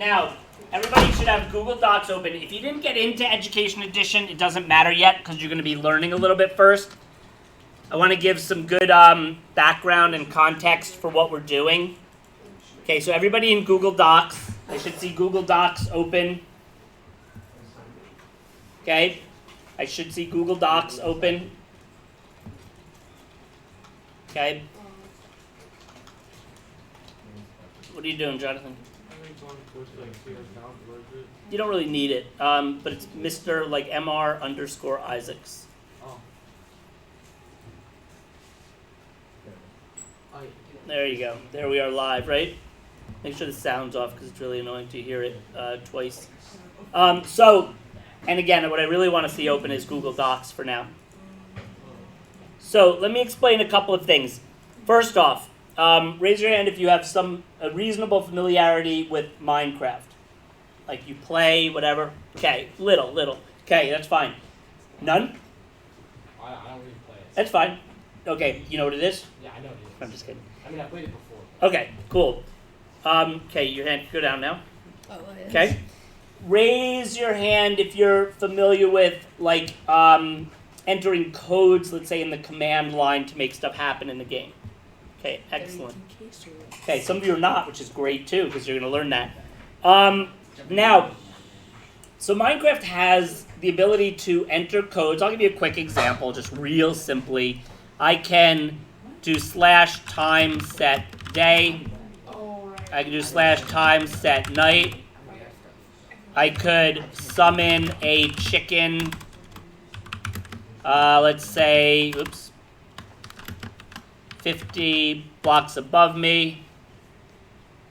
Now, everybody should have Google Docs open. If you didn't get into Education Edition, it doesn't matter yet because you're going to be learning a little bit first. I want to give some good background and context for what we're doing. Okay, so everybody in Google Docs, I should see Google Docs open. Okay, I should see Google Docs open. Okay. What are you doing, Jonathan? You don't really need it, but it's Mr. like Mr. _ Isaacs. Oh. There you go. There we are live, right? Make sure the sound's off because it's really annoying to hear it twice. And again, what I really want to see open is Google Docs for now. So let me explain a couple of things. First off, raise your hand if you have a reasonable familiarity with Minecraft. Like you play, whatever. Okay, little. Okay, that's fine. None? I don't really play it. That's fine. Okay, you know what it is? Yeah, I know what it is. I'm just kidding. I mean, I played it before. Okay, cool. Okay, your hand, go down now. Oh, yes. Okay. Raise your hand if you're familiar with, like, entering codes, let's say, in the command line to make stuff happen in the game. Okay, excellent. Okay, some of you are not, which is great, too, because you're going to learn that. Now, so Minecraft has the ability to enter codes. I'll give you a quick example, just real simply. I can do /time set day. I can do /time set night. I could summon a chicken, let's say, 50 blocks above me.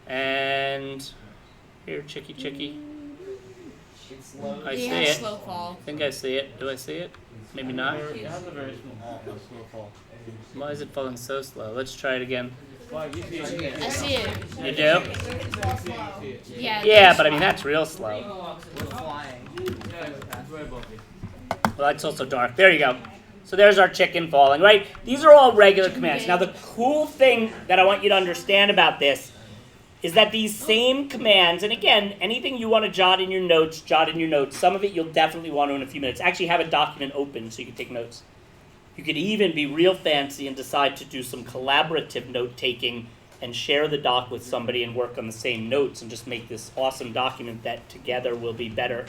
And here, chicky. I see it. Slow fall. I think I see it. Do I see it? Maybe not. It has a very slow fall. Why is it falling so slow? Let's try it again. I see it. You do? Yeah. Yeah, but I mean, that's real slow. We're flying. Well, that's also dark. There you go. So there's our chicken falling, right? These are all regular commands. Now, the cool thing that I want you to understand about this is that these same commands, and again, anything you want to jot in your notes, jot in your notes. Some of it you'll definitely want to in a few minutes. Actually have a document open so you can take notes. You could even be real fancy and decide to do some collaborative note-taking and share the doc with somebody and work on the same notes and just make this awesome document that together will be better.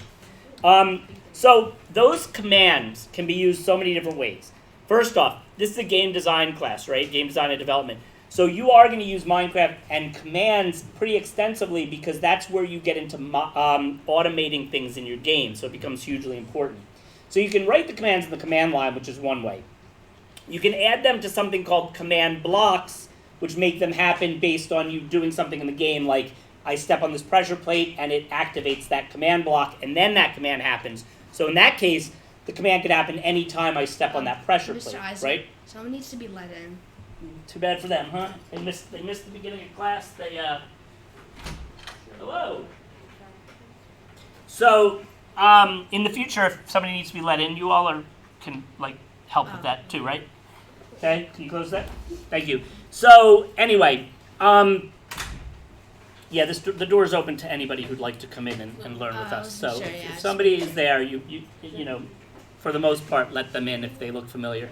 So those commands can be used so many different ways. First off, this is a game design class, right? Game design and development. So you are going to use Minecraft and commands pretty extensively because that's where you get into automating things in your game, so it becomes hugely important. So you can write the commands in the command line, which is one way. You can add them to something called command blocks, which make them happen based on you doing something in the game, like I step on this pressure plate and it activates that command block, and then that command happens. So in that case, the command could happen anytime I step on that pressure Mr. plate, Isaac, right? someone needs to be let in. Too bad for them, huh? They missed the beginning of class. Hello. So, in the future, if somebody needs to be let in, you all can help with that too, right? Okay, can you close that? Thank you. So, anyway, yeah, the door is open to anybody who'd like to come in and learn with us. So, sure, yeah, if somebody is there, you know, for the most part, let them in if they look familiar.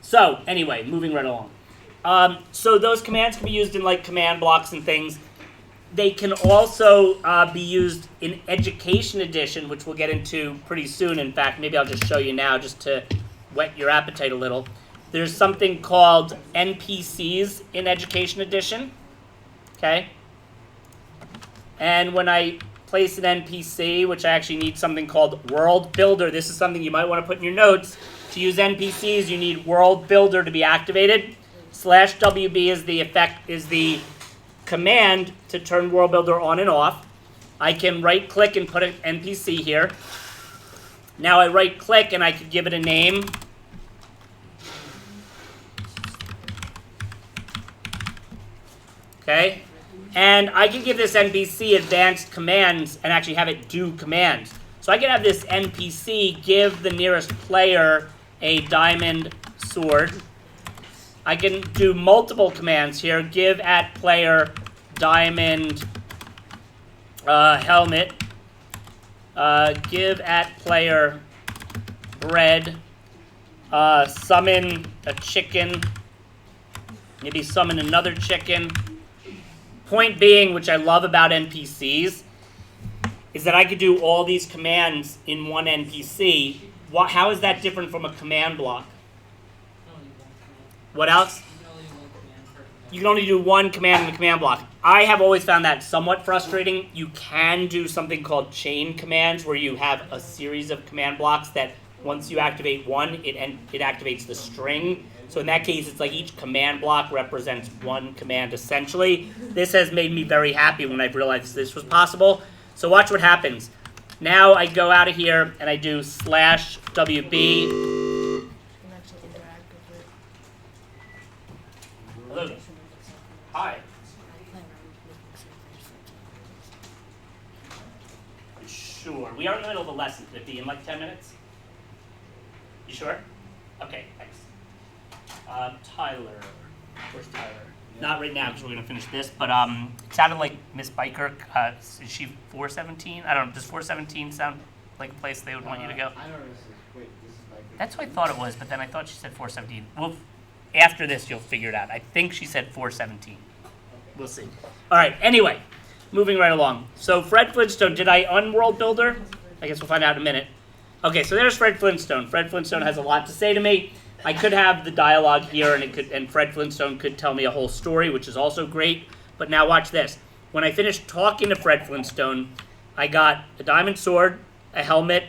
So, anyway, moving right along. So those commands can be used in like command blocks and things. They can also be used in Education Edition, which we'll get into pretty soon. In fact, maybe I'll just show you now just to whet your appetite a little. There's something called NPCs in Education Edition. Okay? And when I place an NPC, which I actually need something called World Builder, this is something you might want to put in your notes. To use NPCs, you need World Builder to be activated. /WB is the command to turn World Builder on and off. I can right-click and put an NPC here. Now I right-click and I could give it a name. Okay? And I can give this NPC advanced commands and actually have it do commands. So I can have this NPC give the nearest player a diamond sword. I can do multiple commands here. Give at player diamond helmet, give at player bread, summon a chicken, maybe summon another chicken. Point being, which I love about NPCs, is that I could do all these commands in one NPC. How is that different from a command block? What else? You can only do one command in the command block. I have always found that somewhat frustrating. You can do something called chain commands, where you have a series of command blocks that once you activate one, it activates the string. So in that case, it's like each command block represents one command essentially. This has made me very happy when I've realized this was possible. So watch what happens. Now I go out of here and I do /WB. Hello. Hi. Sure. We are in the middle of a lesson. Could it be in like 10 minutes? You sure? Okay, thanks. Tyler. Where's Tyler? Not right now because we're going to finish this, but it sounded like Miss Biker. Is she 417? I don't know. Does 417 sound like a place they would want you to go? I know this is, wait, this is Biker. That's what I thought it was, but then I thought she said 417. Well, after this, you'll figure it out. I think she said 417. We'll see. All right, anyway, moving right along. So Fred Flintstone, did I unworld builder? I guess we'll find out in a minute. Okay, so there's Fred Flintstone. Fred Flintstone has a lot to say to me. I could have the dialogue here, and Fred Flintstone could tell me a whole story, which is also great. But now watch this. When I finished talking to Fred Flintstone, I got a diamond sword, a helmet,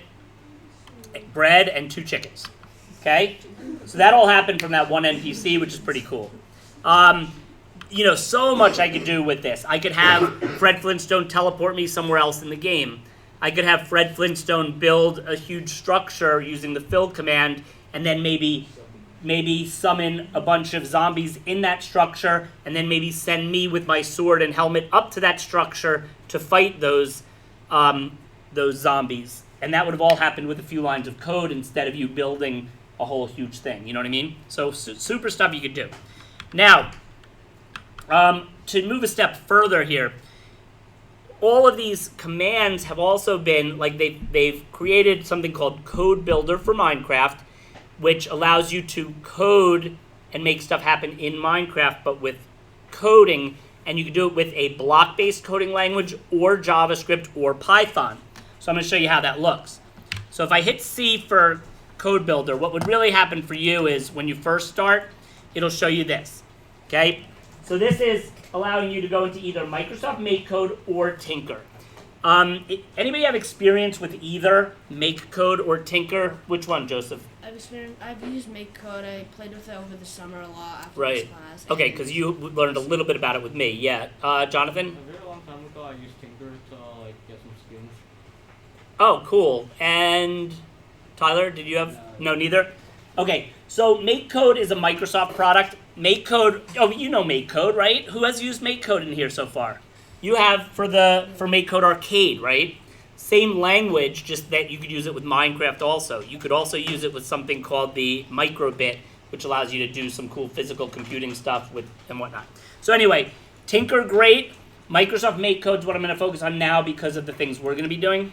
bread, and 2 chickens. Okay? So that all happened from that one NPC, which is pretty cool. So much I could do with this. I could have Fred Flintstone teleport me somewhere else in the game. I could have Fred Flintstone build a huge structure using the fill command, and then maybe summon a bunch of zombies in that structure, and then maybe send me with my sword and helmet up to that structure to fight those zombies. And that would have all happened with a few lines of code instead of you building a whole huge thing. You know what I mean? So super stuff you could do. Now, to move a step further here, all of these commands have also been, like they've created something called Code Builder for Minecraft, which allows you to code and make stuff happen in Minecraft, but with coding, and you can do it with a block-based coding language or JavaScript or Python. So I'm going to show you how that looks. So if I hit C for Code Builder, what would really happen for you is when you first start, it'll show you this, okay? So this is allowing you to go into either Microsoft MakeCode or Tinker. Anybody have experience with either MakeCode or Tinker? Which one, Joseph? I've used MakeCode. I played with it over the summer a lot after Right. this class. Okay, because you learned a little bit about it with me. Yeah. Jonathan? A very long time ago, I used Tinker to get some skins. Oh, cool. And Tyler, did you have? No, neither? Okay, so MakeCode is a Microsoft product. MakeCode, oh, you know MakeCode, right? Who has used MakeCode in here so far? You have for MakeCode Arcade, right? Same language, just that you could use it with Minecraft also. You could also use it with something called the microbit, which allows you to do some cool physical computing stuff with and whatnot. So anyway, Tinker, great. Microsoft MakeCode is what I'm going to focus on now because of the things we're going to be doing.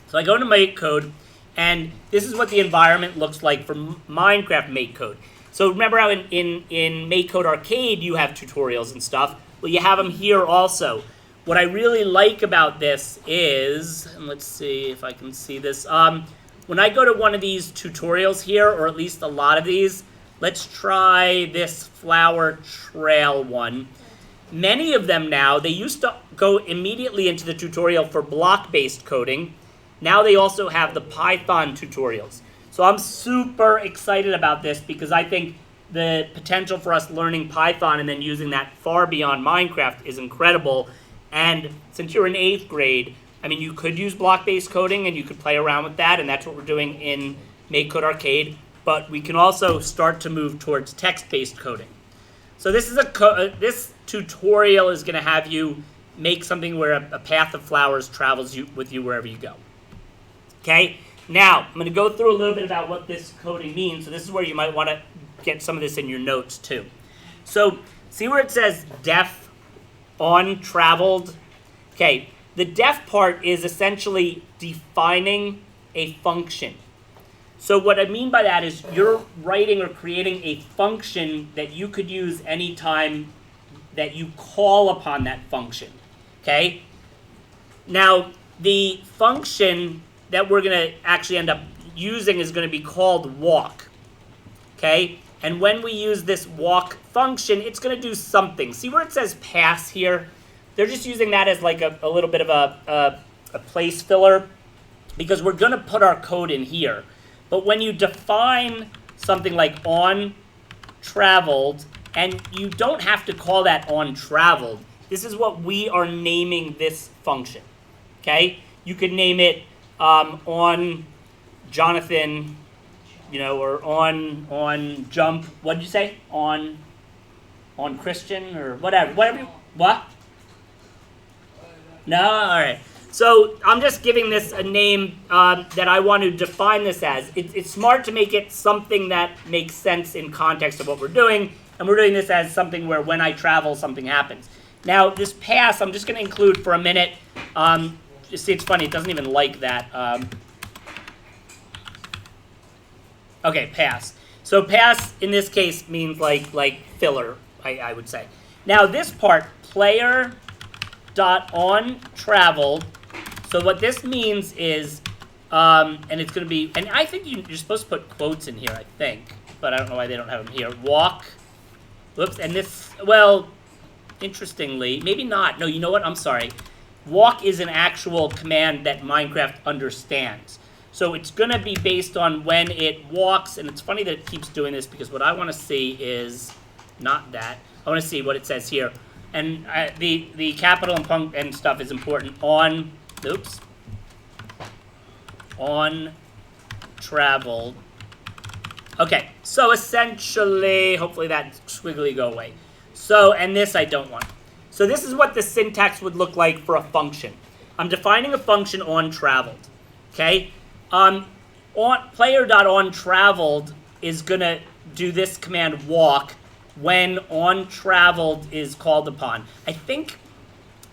So I go into MakeCode, and this is what the environment looks like for Minecraft MakeCode. So remember how in MakeCode Arcade you have tutorials and stuff? Well, you have them here also. What I really like about this is, and let's see if I can see this. When I go to one of these tutorials here, or at least a lot of these, let's try this flower trail one. Many of them now, they used to go immediately into the tutorial for block-based coding. Now they also have the Python tutorials. So I'm super excited about this because I think the potential for us learning Python and then using that far beyond Minecraft is incredible. And since you're in 8th grade, I mean, you could use block-based coding and you could play around with that, and that's what we're doing in MakeCode Arcade. But we can also start to move towards text-based coding. So this is this tutorial is going to have you make something where a path of flowers travels with you wherever you go. Okay? Now, I'm going to go through a little bit about what this coding means. So this is where you might want to get some of this in your notes too. So see where it says def on traveled? Okay, The def part is essentially defining a function. So what I mean by that is you're writing or creating a function that you could use anytime that you call upon that function, okay? Now, the function that we're going to actually end up using is going to be called walk, okay? And when we use this walk function, it's going to do something. See where it says pass here? They're just using that as like a little bit of a place filler because we're going to put our code in here. But when you define something like on traveled, and you don't have to call that on traveled, this is what we are naming this function, okay? You could name it on Jonathan, you know, or on jump, what did you say? On Christian or whatever, what? No, all right. So I'm just giving this a name that I want to define this as. It's smart to make it something that makes sense in context of what we're doing, and we're doing this as something where when I travel, something happens. Now, this pass, I'm just going to include for a minute. You see, it's funny, it doesn't even like that. Okay, pass. So pass, in this case, means like filler, I would say. Now, this part, player dot on traveled. So what this means is, and it's going to be, and I think you're supposed to put quotes in here, I think, but I don't know why they don't have them here. Walk, whoops, and this, well, interestingly, maybe not. No, you know what? I'm sorry. Walk is an actual command that Minecraft understands. So it's going to be based on when it walks, and it's funny that it keeps doing this because what I want to see is not that. I want to see what it says here. And the capital and punct and stuff is important. On traveled. Okay, so essentially, hopefully that squiggly go away. So, and this I don't want. So this is what the syntax would look like for a function. I'm defining a function on traveled, okay? On player.onTraveled is gonna do this command walk when on traveled is called upon. I think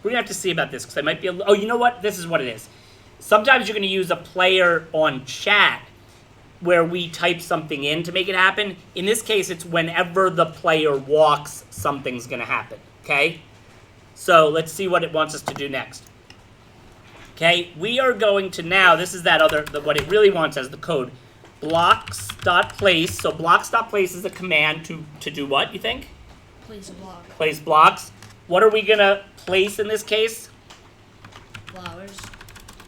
we're gonna have to see about this because I might be oh, you know what? This is what it is. Sometimes you're gonna use a player on chat where we type something in to make it happen. In this case, it's whenever the player walks, something's gonna happen, okay? So let's see what it wants us to do next. Okay, we are going to now, this is that other, what it really wants as the code, blocks.place. So blocks.place is a command to do what, you think? Place a block. Place blocks. What are we gonna place in this case? Flowers.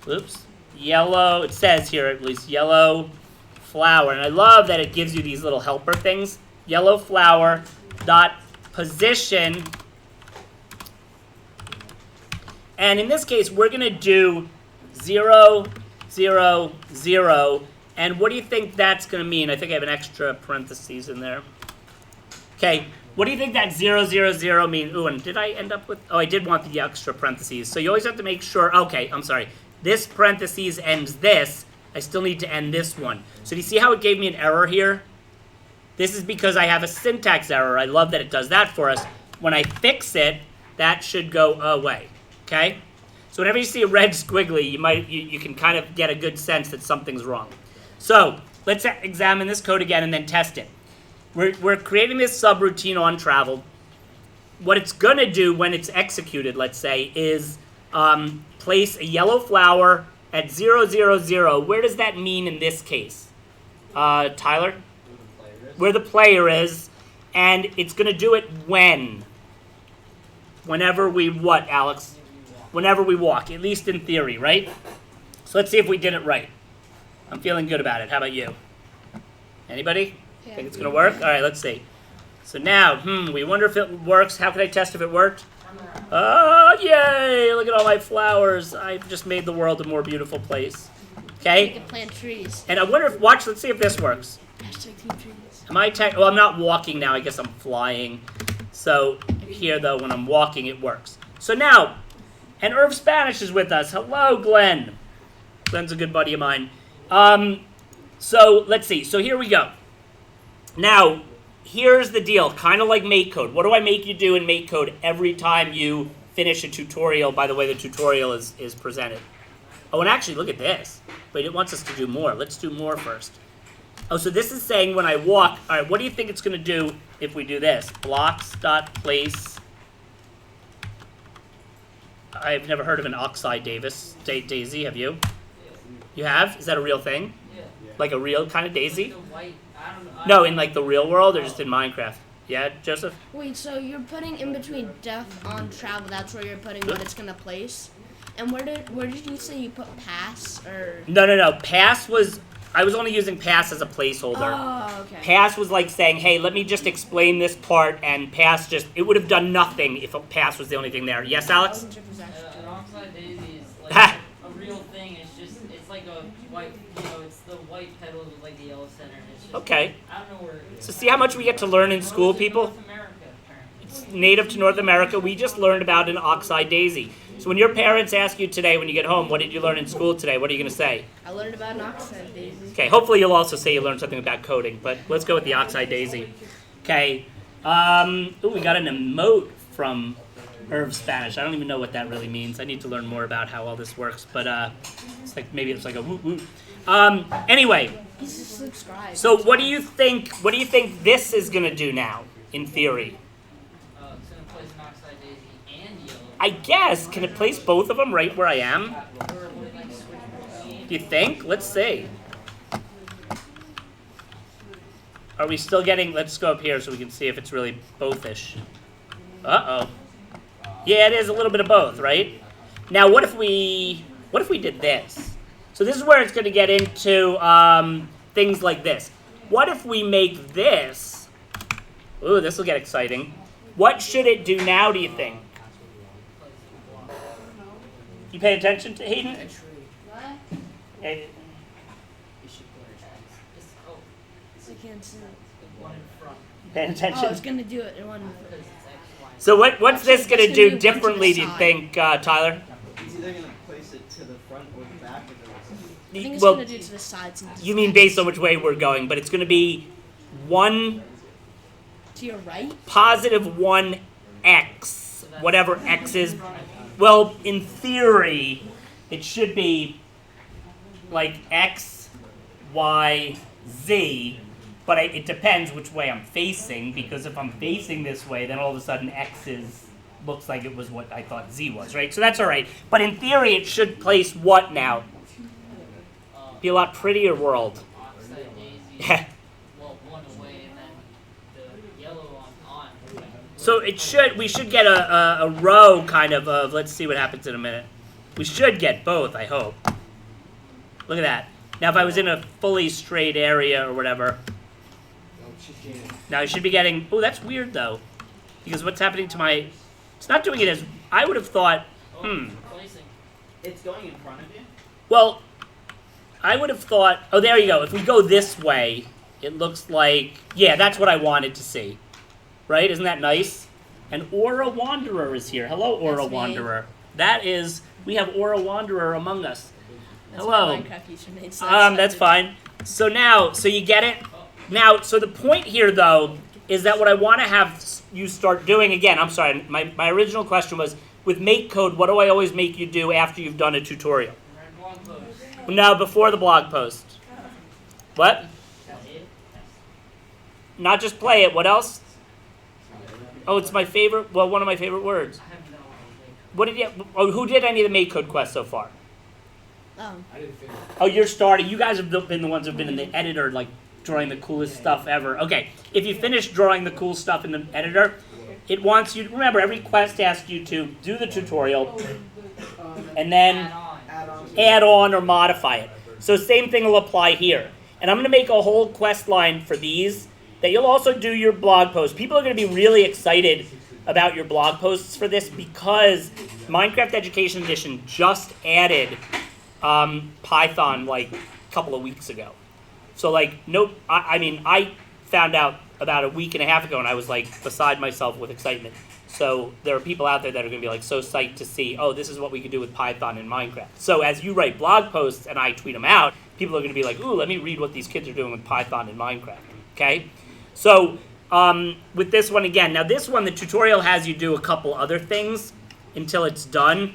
Oops. Yellow, it says here at least, yellow flower. And I love that it gives you these little helper things. Yellow flower dot position. And in this case, we're going to do 0, 0, 0. And what do you think that's going to mean? I think I have an extra parentheses in there. Okay, what do you think that 0, 0, 0 means? Ooh, and did I end up with... Oh, I did want the extra parentheses. So you always have to make sure... Okay, I'm sorry. This parentheses ends this. I still need to end this one. So do you see how it gave me an error here? This is because I have a syntax error. I love that it does that for us. When I fix it, that should go away. Okay? So whenever you see a red squiggly, you can kind of get a good sense that something's wrong. So let's examine this code again and then test it. We're creating this subroutine on travel. What it's going to do when it's executed, let's say, is place a yellow flower at 0, 0, 0. Where does that mean in this case? Tyler? Where the player is. And it's going to do it when? Whenever we what, Alex? Whenever we walk, at least in theory, right? So let's see if we did it right. I'm feeling good about it. How about you? Anybody? Yeah. Think it's going to work? All right, let's see. So now, we wonder if it works. How can I test if it worked? Oh, yay! Look at all my flowers. I've just made the world a more beautiful place. You Okay? can plant trees. And I wonder if, let's see if this works. Hashtag team trees. Am I well, I'm not walking now. I guess I'm flying. So here, though, when I'm walking, it works. So now, and Irv Spanish is with us. Hello, Glenn. Glenn's a good buddy of mine. So let's see. So here we go. Now, here's the deal. Kind of like make code. What do I make you do in make code every time you finish a tutorial by the way the tutorial is presented. Oh, and actually, look at this. But it wants us to do more. Let's do more first. Oh, so this is saying when I walk. All right, what do you think it's going to do if we do this? Blocks.place. I've never heard of an oxide daisy. Have you? You have? Is that a real thing? Yeah. Like a real kind of daisy? The white, I don't know. No, in like the real world or just in Minecraft? Yeah, Joseph? Wait, so you're putting in between death on travel. That's where you're putting what it's gonna place. And where did you say you put pass or? No. Pass was. I was only using pass as a placeholder. Oh, okay. Pass was like saying, hey, let me just explain this part, and pass just, it would have done nothing if a pass was the only thing there. Yes, Alex? An oxide daisy is Ha! like a real thing. It's like a white, it's the white petals with like the yellow center. And it's just, Okay. I don't know where. So see how much we get to learn in school, people? North America, apparently. It's native to North America. We just learned about an oxide daisy. So when your parents ask you today when you get home, what did you learn in school today? What are you going to say? I learned about an oxide daisy. Okay, hopefully you'll also say you learned something about coding, but let's go with the oxide daisy. Okay. Ooh, we got an emote from Irv Spanish. I don't even know what that really means. I need to learn more about how all this works, but it's like maybe it's like a woot woot. Anyway, He's just subscribed. so what do you think this is going to do now in theory? It's gonna place an oxide daisy and yellow. I guess, can it place both of them right where I am? Or would it like switch? Do you think? Let's see. Are we still getting, let's go up here so we can see if it's really both-ish. Uh-oh. Yeah, it is a little bit of both, right? Now, what if we did this? So this is where it's going to get into things like this. What if we make this? Ooh, this will get exciting. What should it do now, do you think? You pay attention to Hayden? What? Hey, I can't see. One in front. paying Oh, it's attention? gonna do it in one. Because it's X, Y. So what's this Actually, going to it's do gonna do one to differently, the do you side. think, Tyler? It's either gonna place it to the front or the back of the I think it's Well, gonna do to the sides. And you mean based on which way we're going, but it's going to be one to your right? positive 1x, whatever x is. Well, in theory, it should be like x, y, z, but it depends which way I'm facing, because if I'm facing this way, then all of a sudden x looks like it was what I thought z was, right? So that's all right. But in theory, it should place what now? Be a lot prettier world. Oxide daisy. Well, one away and then the yellow on. So we should get a row kind of, let's see what happens in a minute. We should get both, I hope. Look at that. Now if I was in a fully straight area or whatever, now I should be getting, oh, that's weird though. Because what's happening to my, it's not doing it as, I would have thought, Placing. It's going in front of you? well, I would have thought, oh, there you go. If we go this way, it looks like, yeah, that's what I wanted to see. Right? Isn't that nice? And Aura Wanderer is here. Hello, Aura That's me. Wanderer. That is, we have Aura Wanderer among us. That's Hello. my Minecraft username. So That's fine. So now, so you get it? Now, so the point here, though, is that what I want to have you start doing, again, I'm sorry, my original question was, with make code, what do I always make you do after you've done a tutorial? Red blog post. No, before the blog post. What? Not just play it, what else? Oh, it's my favorite, well, one of my favorite words. I haven't done one of those. What did you, oh, who did any of the make code quests so far? Oh. Oh, you're starting. You guys have been the ones who've been in the editor, like, drawing the coolest stuff ever. Okay, if you finish drawing the cool stuff in the editor, it wants you, remember, every quest asks you to do the tutorial, and then add on or modify it. So same thing will apply here. And I'm going to make a whole quest line for these, that you'll also do your blog posts. People are going to be really excited about your blog posts for this, because Minecraft Education Edition just added Python like a couple of weeks ago. So like, nope, I mean, I found out about a week and a half ago and I was like beside myself with excitement. So there are people out there that are going to be like so psyched to see, oh, this is what we can do with Python in Minecraft. So as you write blog posts and I tweet them out, people are going to be like, ooh, let me read what these kids are doing with Python in Minecraft, okay? So with this one again, now this one, the tutorial has you do a couple other things. until it's done.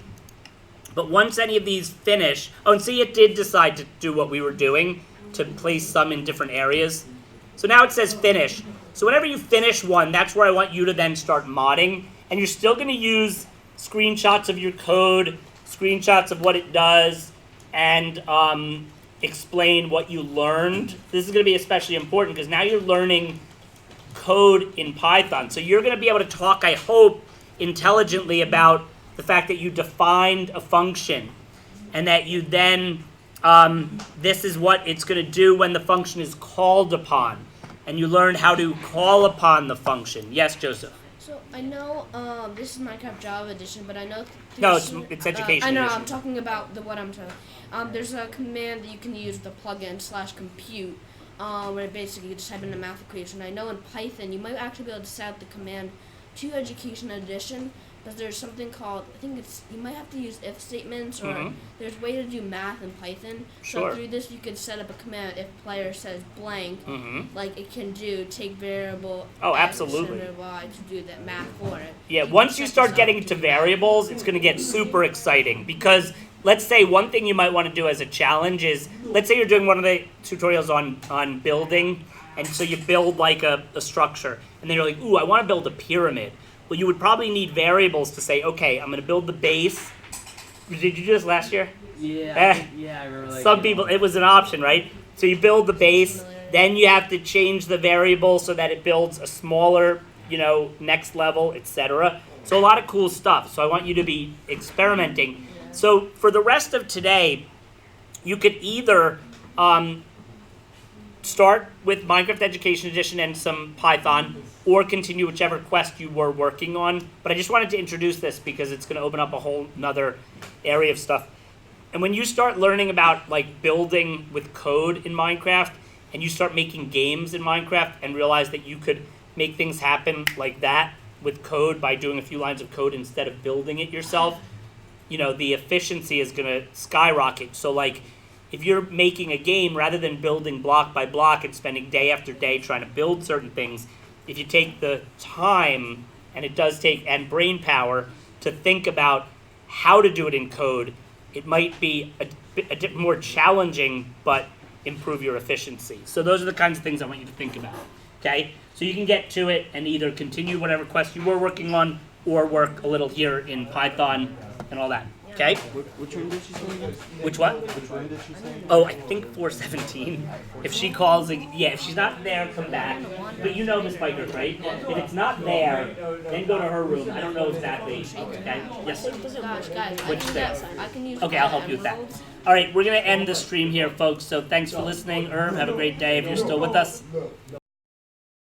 But once any of these finish, oh, and see, it did decide to do what we were doing, to place some in different areas. So now it says finish. So whenever you finish one, that's where I want you to then start modding. And you're still going to use screenshots of your code, screenshots of what it does, and explain what you learned. This is going to be especially important because now you're learning code in Python. So you're going to be able to talk, I hope, intelligently about the fact that you defined a function and that you then, this is what it's going to do when the function is called upon. And you learned how to call upon the function. Yes, Joseph? So I know this is Minecraft Java edition, but I know No, it's education I know. edition. I'm talking about what I'm talking. There's a command that you can use, the plugin /compute, where basically you just type in a math equation. I know in Python you might actually be able to set up the command to education edition, but there's something called, I think it's, you might have to use if statements, or there's a way to do math in Python. Sure. So through this you could set up a command if player says blank, like it can do take variable Oh, X absolutely. and Y to do that math for it. Yeah, can once you set start this up getting to into do that. variables, it's going to get super exciting because let's say one thing you might want to do as a challenge is, let's say you're doing one of the tutorials on building, and so you build like a structure, and then you're like, ooh, I want to build a pyramid. Well, you would probably need variables to say, okay, I'm going to build the base. Did you do this last year? Yeah, I remember. Like, Some people, it was an option, right? So you build the base, then you have to change the variable so that it builds a smaller, next level, etc. So a lot of cool stuff. So I want you to be experimenting. So for the rest of today, you could either start with Minecraft Education Edition and some Python, or continue whichever quest you were working on. But I just wanted to introduce this because it's going to open up a whole nother area of stuff. And when you start learning about like building with code in Minecraft, and you start making games in Minecraft and realize that you could make things happen like that with code by doing a few lines of code instead of building it yourself, the efficiency is going to skyrocket. So like, if you're making a game, rather than building block by block and spending day after day trying to build certain things, if you take the time, and it does take, and brain power, to think about how to do it in code, it might be a bit more challenging, but improve your efficiency. So those are the kinds of things I want you to think about, okay? So you can get to it and either continue whatever quest you were working on, or work a little here in Python and all that. Okay? Which room did she say again? Which what? Which room did she say? Oh, I think 417. If she calls, if she's not there, come back. But you know Miss Piker, right? If it's not there, then go to her room. I don't know exactly. Okay? Yes, sir. Guys, Which I can, thing? I can use Okay, I'll help you with that. All right, we're going to end the stream here, folks. So thanks for listening. Irv, have a great day if you're still with us.